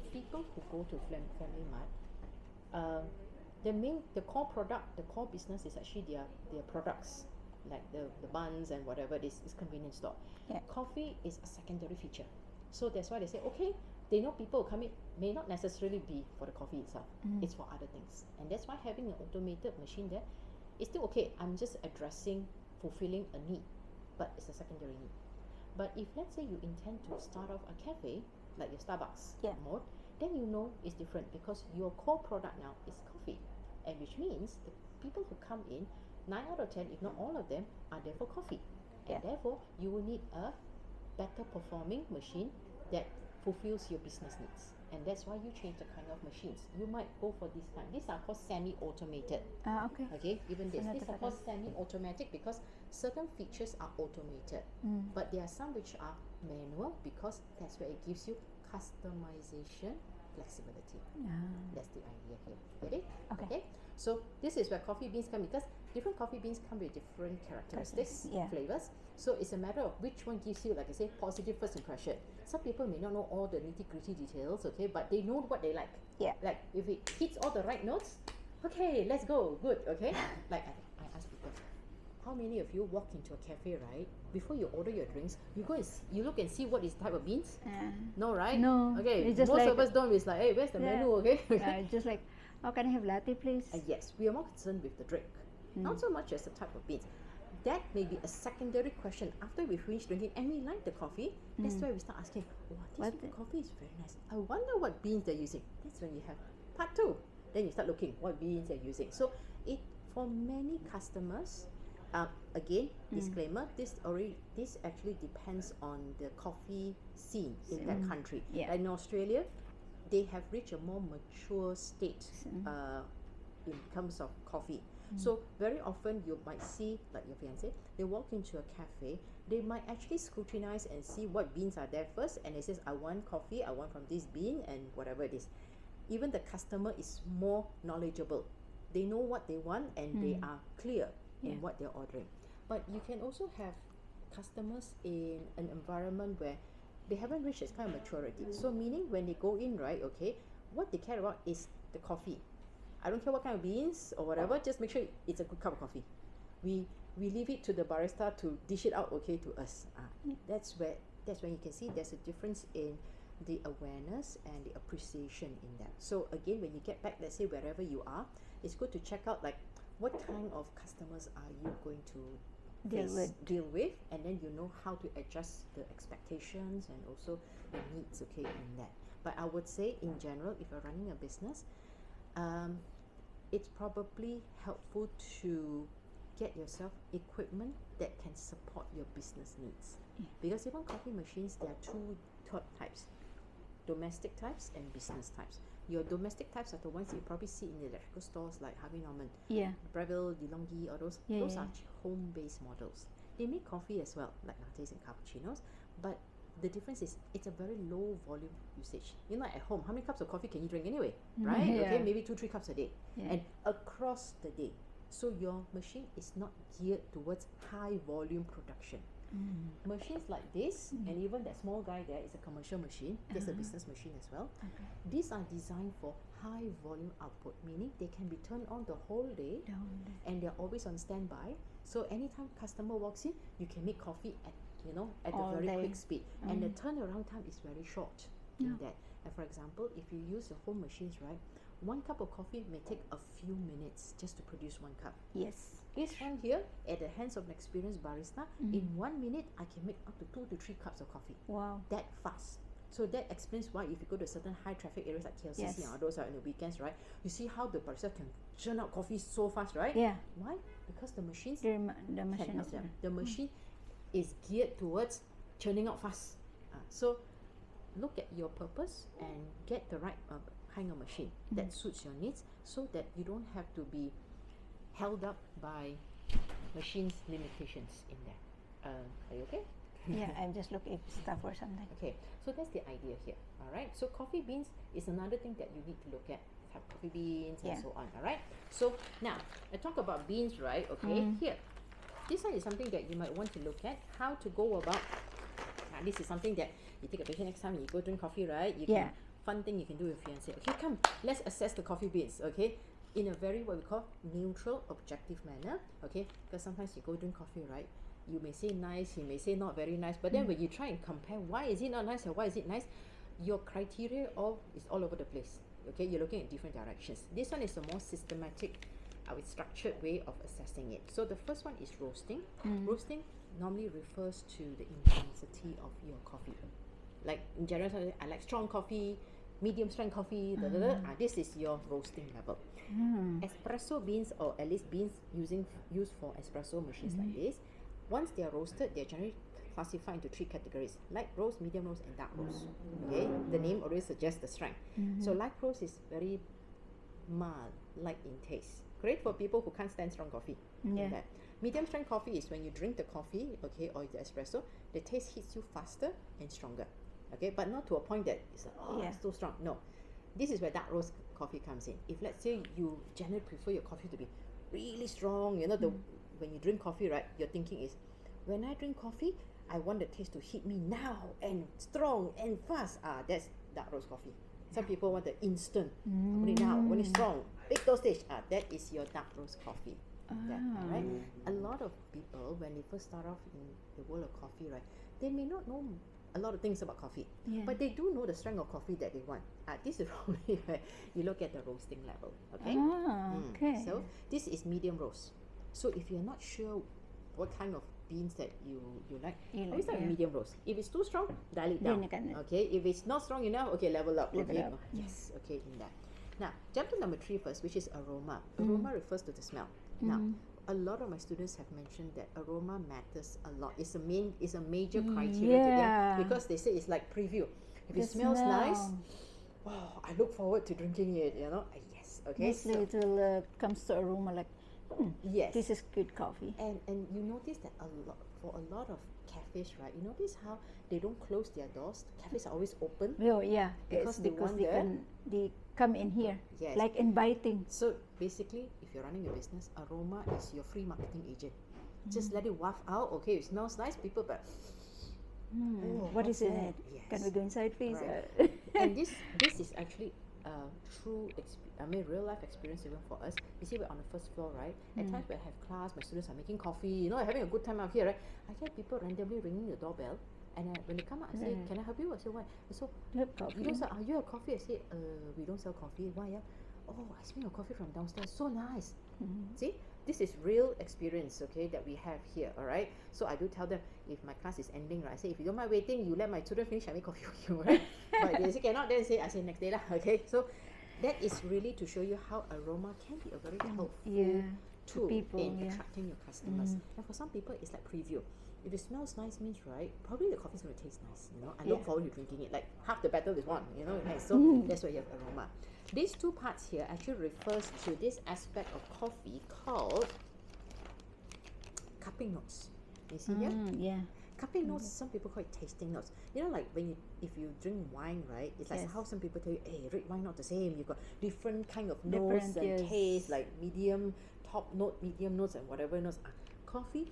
the people who go to Family Mart, the core product, the core business is actually their products, like the buns and whatever it is convenience store. Yeah. Coffee is a secondary feature. So that's why they say, okay, they know people come in may not necessarily be for the coffee itself. It's for other things. And that's why having an automated machine there is still okay. I'm just fulfilling a need, but it's a secondary need. But if let's say you intend to start off a cafe, like your Starbucks mode, then you know it's different because your core product now is coffee. And which means the people who come in, 9 out of 10, if not all of them, are there for coffee. And therefore, you will need a better performing machine that fulfills your business needs. And that's why you change the kind of machines. You might go for this kind. These are called semi-automated. Okay. Okay, even these are called semi-automatic because certain features are automated. But there are some which are manual because that's where it gives you customization, flexibility. That's the idea here. Get it? Okay. So this is where coffee beans come because different coffee beans come with different characteristics, flavors. So it's a matter of which one gives you, like I say, positive first impression. Some people may not know all the nitty-gritty details, okay, but they know what they like. Yeah. Like if it hits all the right notes, okay, let's go, good, okay. Like I ask people, how many of you walk into a cafe, right? Before you order your drinks, you go and you look and see what is type of beans? No, right? No. Okay, just most like, of us don't. It's like, hey, where's the menu, okay? Just like, oh, can I have latte, please? Yes, we are more concerned with the drink, not so much as the type of beans. That may be a secondary question after we finish drinking and we like the coffee. That's why we start asking, this coffee is very nice. I wonder what beans they're using. That's when you have part 2. Then you start looking what beans they're using. So for many customers, again, disclaimer, this actually depends on the coffee scene in that country. Like in Australia, they have reached a more mature state in terms of coffee. So very often you might see, like your fiancé, they walk into a cafe, they might actually scrutinize and see what beans are there first, and it says, I want coffee, I want from this bean, and whatever it is. Even the customer is more knowledgeable. They know what they want and they are clear in what they're ordering. But you can also have customers in an environment where they haven't reached this kind of maturity. So meaning when they go in, right, okay, what they care about is the coffee. I don't care what kind of beans or whatever, just make sure it's a good cup of coffee. We leave it to the barista to dish it out, okay, to us. That's when you can see there's a difference in the awareness and the appreciation in that. So again, when you get back, let's say wherever you are, it's good to check out like what kind of customers are you going to deal with, and then you know how to adjust the expectations and also the needs, okay, in that. But I would say in general, if you're running a business, it's probably helpful to get yourself equipment that can support your business needs. Because even coffee machines, there are two types, domestic types and business types. Your domestic types are the ones you probably see in the electrical stores like Harvey Norman, Breville, DeLonghi, or those are home-based models. They make coffee as well, like lattes and cappuccinos, but the difference is it's a very low volume usage. You know, at home, how many cups of coffee can you drink anyway, right? Okay, maybe 2-3 cups a day, and across the day. So your machine is not geared towards high volume production. Machines like this, and even that small guy there is a commercial machine. There's a business machine as well. These are designed for high volume output, meaning they can be turned on the whole day, and they're always on standby. So anytime customer walks in, you can make coffee at a very quick speed, and the turnaround time is very short in that. And for example, if you use your home machines, right, 1 cup of coffee may take a few minutes just to produce 1 cup. This one here, at the hands of an experienced barista, in 1 minute I can make up to 2 to 3 cups of coffee. Wow. That fast. So that explains why if you go to certain high traffic areas like KLCC and those are in the weekends, right, you see how the barista can churn out coffee so fast, right? Why? Because the machines the machine can help is them. The machine is geared towards churning out fast. So look at your purpose and get the right kind of machine that suits your needs, so that you don't have to be held up by machines limitations in there. Are you okay? I'm just looking at stuff or something. Okay, so that's the idea here. All right, so coffee beans is another thing that you need to look at. Have coffee beans and so on. All right, so now I talk about beans, right? Okay, here, this one is something that you might want to look at, how to go about. This is something that you take a picture next time you go drink coffee, right? You can fun thing you can do with your fiancé. Okay, come, let's assess the coffee beans, okay? In a very, what we call, neutral, objective manner, okay? Because sometimes you go drink coffee, right? You may say nice, he may say not very nice, but then when you try and compare why is it not nice or why is it nice, your criteria is all over the place, okay? You're looking at different directions. This one is a more systematic, structured way of assessing it. So the first one is roasting. Roasting normally refers to the intensity of your coffee. Like in general, I like strong coffee, medium strength coffee, this is your roasting level. Espresso beans, or at least beans used for espresso machines like this, once they are roasted, they are generally classified into 3 categories: light roast, medium roast, and dark roast. Okay, the name already suggests the strength. So light roast is very mild, light in taste. Great for people who can't stand strong coffee. Yeah. Medium strength coffee is when you drink the coffee, okay, or the espresso, the taste hits you faster and stronger. Okay, but not to a point that it's like, it's too strong. No, this is where dark roast coffee comes in. If let's say you generally prefer your coffee to be really strong, you know, when you drink coffee, right, your thinking is, when I drink coffee, I want the taste to hit me now and strong and fast. That's dark roast coffee. Some people want the instant. I want it now, I want it strong, big dosage. That is your dark roast coffee. Right? A lot of people, when they first start off in the world of coffee, right, they may not know a lot of things about coffee, but they do know the strength of coffee that they want. This is probably where you look at the roasting level. Okay. Okay. So this is medium roast. So if you're not sure what kind of beans that you like, always start with medium roast. If it's too strong, dial it down. Okay. If it's not strong enough, okay, level up. Yes. Okay, in that. Now jump to number 3 first, which is aroma. Aroma refers to the smell. Now, a lot of my students have mentioned that aroma matters a lot. It's a major criteria to them, because they say it's like preview. If it smells nice, wow, I look forward to drinking it. You know, yes, okay. Mostly it will comes to aroma like, yes, this is good coffee. And you notice that for a lot of cafes, right? You notice how they don't close their doors. Cafes are always open. Oh yeah, because they come in here, yes, like inviting. So basically, if you're running a business, aroma is your free marketing agent. Just let it waft out. Okay, it smells nice, people, but what is it? Yes. Can we go inside, please? Right. And this is actually true, real life experience even for us. You see, we're on the first floor, right? At times we have class, my students are making coffee, you know, having a good time out here, right? I get people randomly ringing the doorbell, and when they come out, I say, can I help you? I say, why? So, you have coffee? You have coffee? I say, we don't sell coffee. Why? Oh, I smell your coffee from downstairs. So nice. See? This is real experience, okay, that we have here, all right? So I do tell them, if my class is ending, right, I say, if you don't mind waiting, you let my children finish, I make coffee for you, right? But they say cannot, then I say next day lah, okay? So that is really to show you how aroma can be a very helpful tool in attracting your customers. And for some people, it's like preview. If it smells nice means, right, probably the coffee's going to taste nice, you know. I look forward to drinking it. Like half the battle is won, you know. Okay, so that's why you have aroma. These 2 parts here actually refers to this aspect of coffee called cupping notes. You see here? Yeah. Cupping notes, some people call it tasting notes. You know, like if you drink wine, right? It's like how some people tell you, hey, red wine not the same. You've got different kind of notes and taste, like medium, top note, medium notes, and whatever notes. Coffee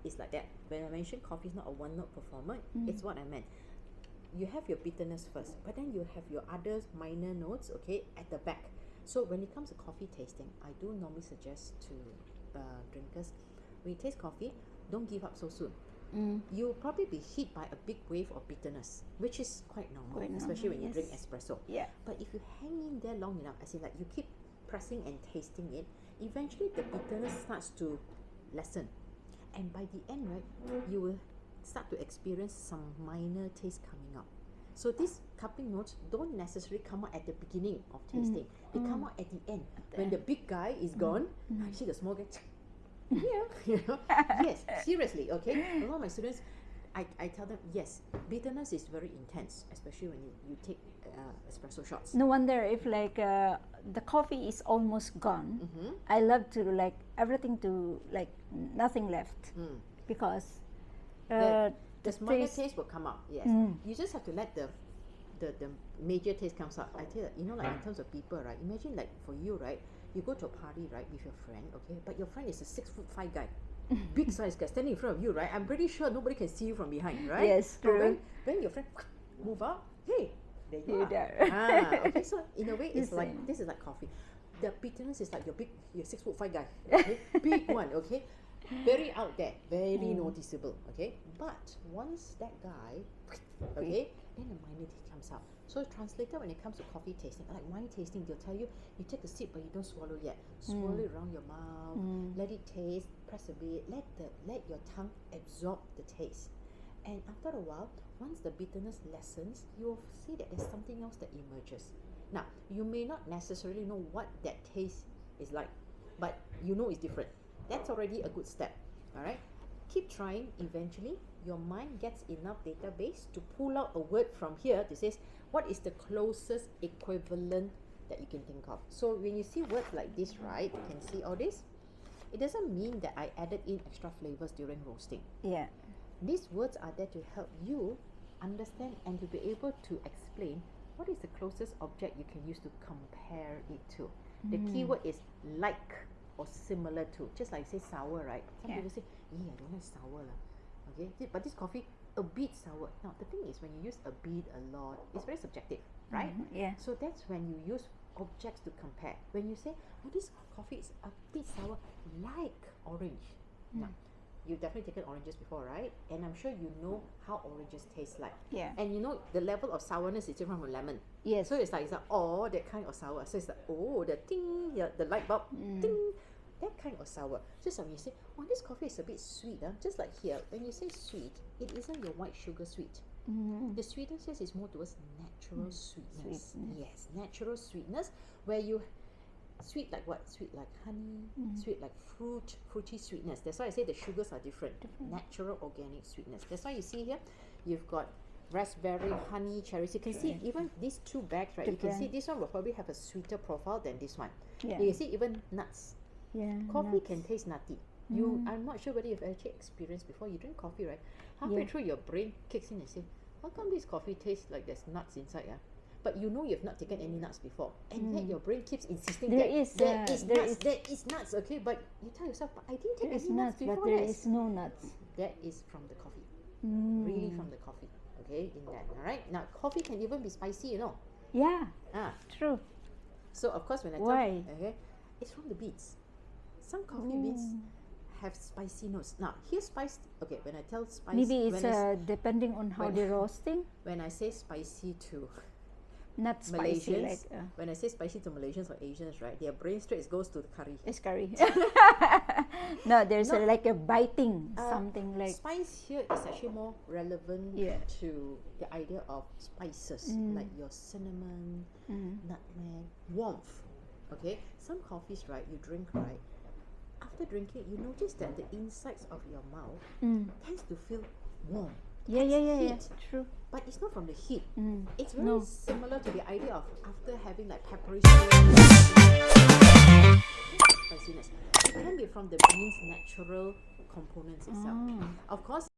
is like that. When I mentioned coffee is not a one-note performer, it's what I meant. You have your bitterness first, but then you have your other minor notes, okay, at the back. So when it comes to coffee tasting, I do normally suggest to drinkers, when you taste coffee, don't give up so soon. You'll probably be hit by a big wave of bitterness, which is quite normal, especially when you drink espresso. Yeah. But if you hang in there long enough, as in like you keep pressing and tasting it, eventually the bitterness starts to lessen. And by the end, right, you will start to experience some minor taste coming out. So these cupping notes don't necessarily come out at the beginning of tasting. They come out at the end. When the big guy is gone, actually the small guy, you know? Yes, seriously, okay? A lot of my students, I tell them, yes, bitterness is very intense, especially when you take espresso shots. No wonder if like the coffee is almost gone. I love to like everything to like nothing left because the minor taste will come out. Yes, you just have to let the major taste comes out. I tell you, like in terms of people, right? Imagine like for you, right? You go to a party, right, with your friend, okay? But your friend is a 6'5" guy. Big size guy standing in front of you, right? I'm pretty sure nobody can see you from behind, right? Yes, true. But when your friend move out, hey, There you are. Okay, so in a way, it's like, this is like coffee. The bitterness is like your 6'5" guy, okay? Big one, okay? Very out there, very noticeable, okay? But once that guy, okay, then the minor comes out. So translated when it comes to coffee tasting, like wine tasting, they'll tell you, you take a sip but you don't swallow yet. Swirl it around your mouth, let it taste, press a bit, let your tongue absorb the taste. And after a while, once the bitterness lessens, you'll see that there's something else that emerges. Now, you may not necessarily know what that taste is like, but you know it's different. That's already a good step, all right? Keep trying. Eventually, your mind gets enough database to pull out a word from here that says, what is the closest equivalent that you can think of? So when you see words like this, right, you can see all this. It doesn't mean that I added in extra flavors during roasting. Yeah. These words are there to help you understand and to be able to explain what is the closest object you can use to compare it to. The keyword is like or similar to. Just like say sour, right? Some people say, I don't like sour. Okay, but this coffee, a bit sour. Now, the thing is, when you use a bit a lot, it's very subjective, right? Yeah. So that's when you use objects to compare. When you say, oh, this coffee is a bit sour, like orange. Now, you've definitely taken oranges before, right? And I'm sure you know how oranges taste like. Yeah. And you know the level of sourness is different from lemon. Yes. So it's like oh, that kind of sour. So it's like, oh, the ding, the light bulb, ding, that kind of sour. Just like when you say, oh, this coffee is a bit sweet. Just like here, when you say sweet, it isn't your white sugar sweet. The sweetness is more towards natural sweetness. Yes, natural sweetness, where you sweet like what? Sweet like honey, sweet like fruity sweetness. That's why I say the sugars are different. Natural organic sweetness. That's why you see here, you've got raspberry, honey, cherries. You can see even these two bags, right? You can see this one will probably have a sweeter profile than this one. You can see even nuts. Coffee can taste nutty. I'm not sure whether you've actually experienced before. You drink coffee, right? Halfway through, your brain kicks in and says, how come this coffee tastes like there's nuts inside? But you know you've not taken any nuts before, and yet your brain keeps insisting there is nuts, okay? But you tell yourself, but I didn't take any nuts before. But there is no nuts. That is from the coffee, really from the coffee, okay? In that, all right? Now, coffee can even be spicy, you know. Yeah. True. So of course, when I Why? tell, okay, it's from the beans. Some coffee beans have spicy notes. Now, here's spice. Okay, when I tell spice, maybe it's depending on how they're roasting. When I say spicy to not spicy, Malaysians, like when I say spicy to Malaysians or Asians, right, their brain straight goes to the curry. it's curry. No, there's like a biting, something like spice here is actually more relevant to the idea of spices, like your cinnamon, nutmeg, warmth. Okay, some coffees, right, you drink, right, after drinking, you notice that the insides of your mouth tends to feel warm. Yeah. True. But it's not from the heat. It's very No. similar to the idea of after having like peppery spiciness. It can be from the bean's natural components itself. Of course,